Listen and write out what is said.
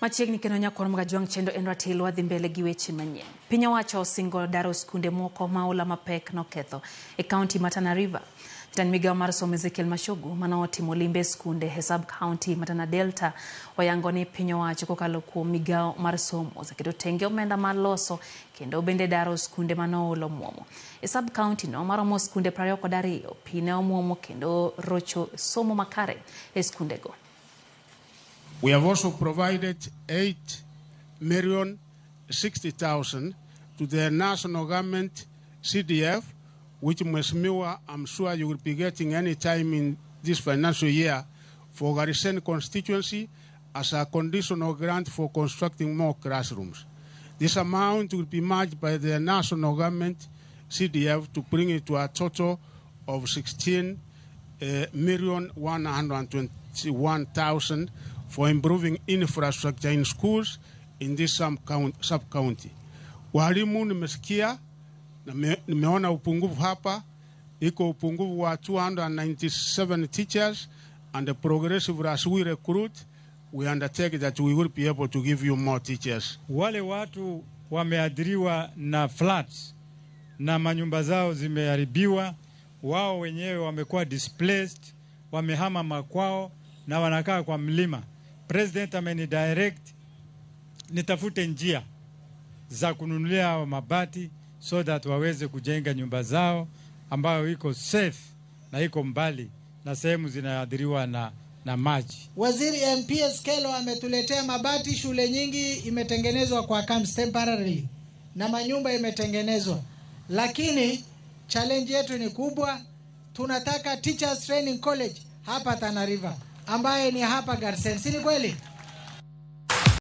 Machiegni kendo nyakon mga juang chendo en ratilo wadhi mbele gi weche manyien. Piny owacho osingo daro skunde moko maula mapek noketho e kaunti ma Tana River. Jatend migawo mar somo Ezekiel Mashogu manotimo limbe skunde e sub kaunti ma Tana Delta oyango ni piny owacho kokalo kuom migawo mar somo oseketo tenge omenda mar loso kendo bende daro skunde manoulo muomo. E sub kaunti no maromo skunde 22 pi ne omuomo kendo rocho somo makare e skunde go. We have also provided 8,060,000 to the national government CDF, which Mheshimiwa, I'm sure you will be getting any time in this financial year for Garisen constituency as a conditional grant for constructing more classrooms. This amount will be matched by the national government CDF to bring it to a total of 16,121,000 for improving infrastructure in schools in this sub-county. Walimu nimesikia na nimeona upungufu hapa, iko upungufu wa 297 teachers, and progressively as we recruit, we undertake that we will be able to give you more teachers. Wale watu wameadhiriwa na floods na manyumba zao zimeharibiwa, wao wenyewe wamekuwa displaced, wamehama makwao na wanakaa kwa mlima. President amenidirect nitafute njia za kununulia mabati so that waweze kujenga nyumba zao ambayo iko safe na iko mbali na sehemu zinaadhiriwa na maji. Waziri MPS Kelo ametuletea mabati, shule nyingi imetengenezwa kwa camps temporarily na manyumba imetengenezwa. Lakini challenge yetu ni kubwa. Tunataka Teachers Training College hapa Tana River ambaye ni hapa Garsen. Si ni kweli?